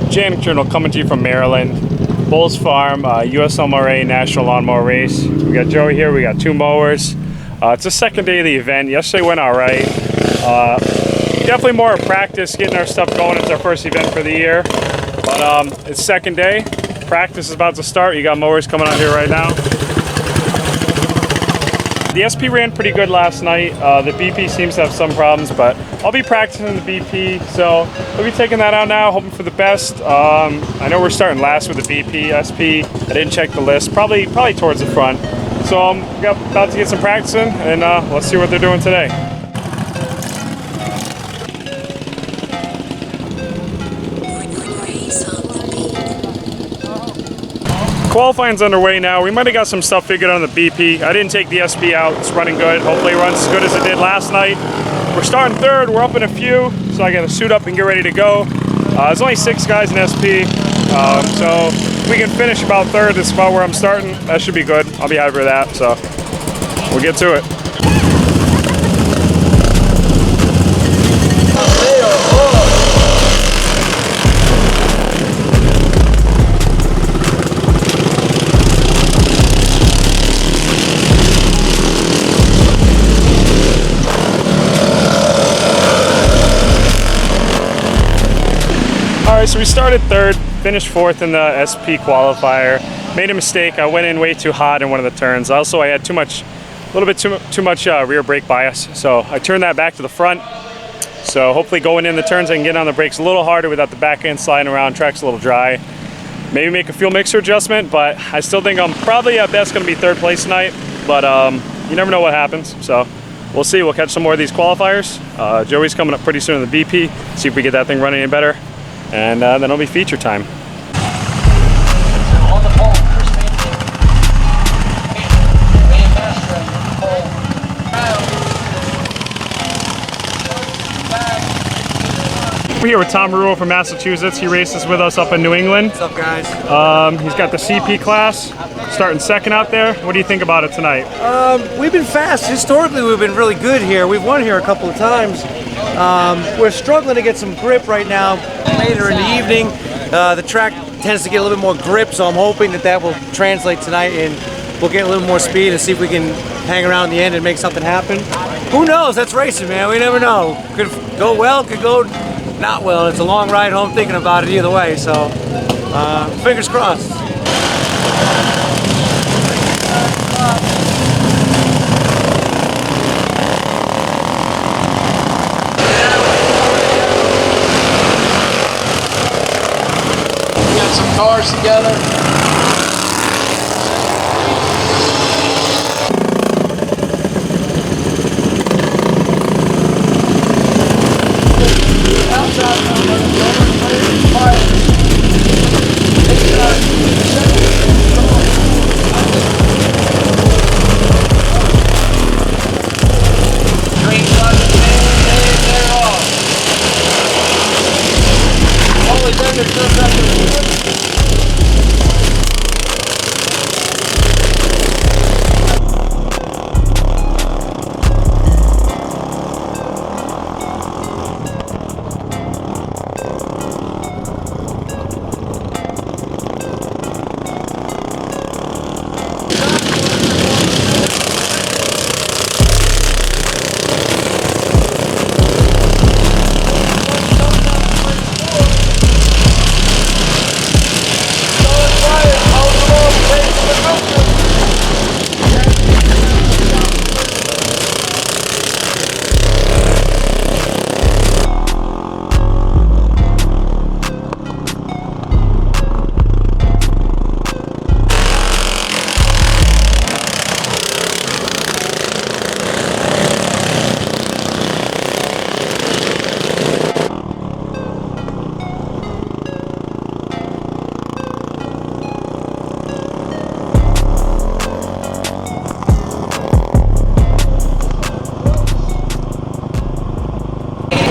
TheJanticJournal coming to you from Maryland. Bulls Farm, USLMRA National Lawnmower Race. We got Joey here, we got two mowers. It's the second day of the event. Yesterday went all right. Definitely more practice getting our stuff going. It's our first event for the year. But it's second day. Practice is about to start. You got mowers coming out here right now. The SP ran pretty good last night. The BP seems to have some problems, but I'll be practicing the BP, so we'll be taking that out now, hoping for the best. I know we're starting last with the BP, SP. I didn't check the list, probably towards the front. So I'm about to get some practicing, and let's see what they're doing today. Qualifying's underway now. We might have got some stuff figured out on the BP. I didn't take the SP out. It's running good. Hopefully it runs as good as it did last night. We're starting third. We're up in a few, so I got to suit up and get ready to go. There's only 6 guys in SP, so if we can finish about third. This is about where I'm starting. That should be good. I'll be happy with that, so we'll get to it. Alright, so we started third, finished fourth in the SP qualifier. Made a mistake. I went in way too hot in one of the turns. Also, I had a little bit too much rear brake bias, so I turned that back to the front. So hopefully going in the turns, I can get on the brakes a little harder without the back end sliding around. Track's a little dry. Maybe make a fuel mixer adjustment, but I still think I'm probably at best going to be third place tonight. But you never know what happens, so we'll see. We'll catch some more of these qualifiers. Joey's coming up pretty soon in the BP. See if we get that thing running any better. And then it'll be feature time. We're here with Tom Ruo from Massachusetts. He races with us up in New England. What's up, guys? He's got the CP class, starting second out there. What do you think about it tonight? We've been fast. Historically, we've been really good here. We've won here a couple of times. We're struggling to get some grip right now. Later in the evening, the track tends to get a little bit more grip, so I'm hoping that will translate tonight and we'll get a little more speed and see if we can hang around in the end and make something happen. Who knows? That's racing, man. We never know. Could go well, could go not well. It's a long ride home thinking about it either way, so fingers crossed. Some cars together.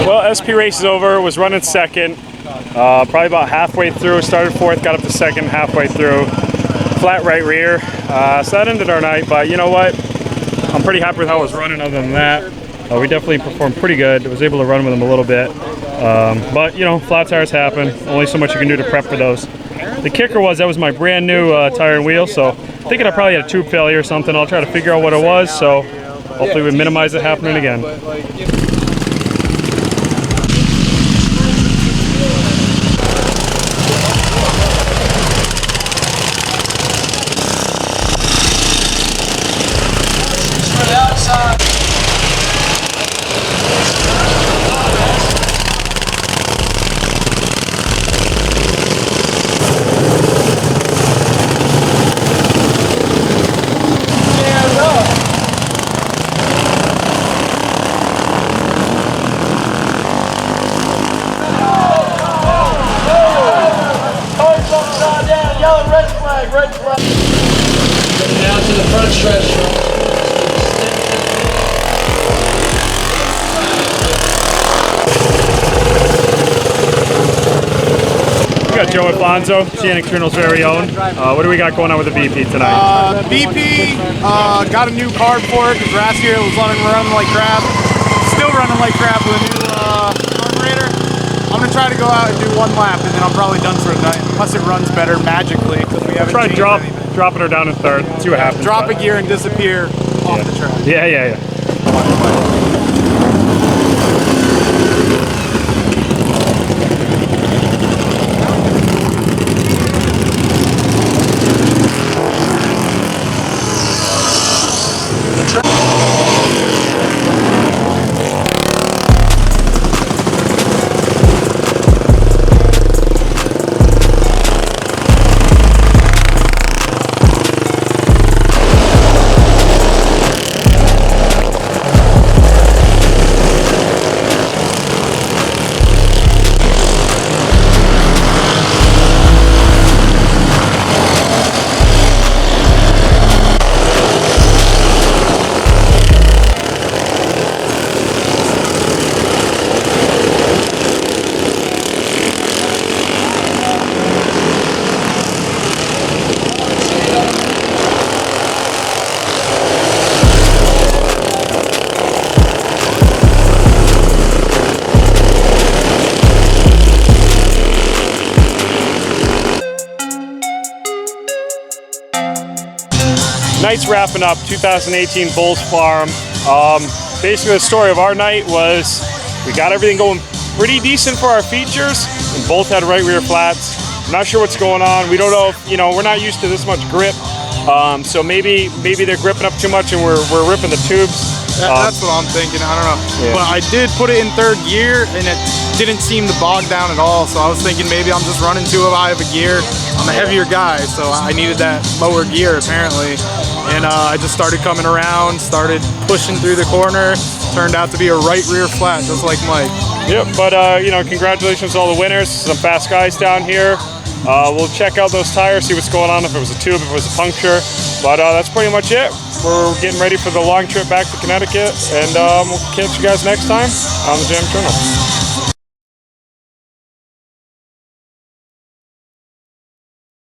Well, SP race is over. Was running second. Probably about halfway through. Started fourth, got up to second halfway through. Flat right rear. So that ended our night. But you know what? I'm pretty happy with how I was running other than that. We definitely performed pretty good. I was able to run with them a little bit. But you know, flat tires happen. Only so much you can do to prep for those. The kicker was that was my brand new tire and wheel, so thinking I probably had a tube failure or something. I'll try to figure out what it was, so hopefully we minimize it happening again. Red flag. Getting out to the front stretch. We got Joe Alfonso, TheJanticJournal's very own. What do we got going on with the VP tonight? VP got a new carb for it because last year it was running like crap. Still running like crap with a new carburetor. I'm gonna try to go out and do one lap and then I'm probably done for the night. Unless it runs better magically because we haven't Try dropping her down in third. See what happens. Drop a gear and disappear off the track. Yeah. Night's wrapping up, 2018 Bulls Farm. Basically the story of our night was we got everything going pretty decent for our features and both had right rear flats. I'm not sure what's going on. We don't know if, we're not used to this much grip. So maybe they're gripping up too much and we're ripping the tubes. That's what I'm thinking, I don't know. Yeah. But I did put it in third gear and it didn't seem to bog down at all. So I was thinking maybe I'm just running too high of a gear. I'm a heavier guy, so I needed that lower gear apparently. And I just started coming around, started pushing through the corner. Turned out to be a right rear flat, just like Mike. Yep, but congratulations to all the winners. Some fast guys down here. We'll check out those tires, see what's going on, if it was a tube, if it was a puncture. But that's pretty much it. We're getting ready for the long trip back to Connecticut, and we'll catch you guys next time on the TheJanticJournal.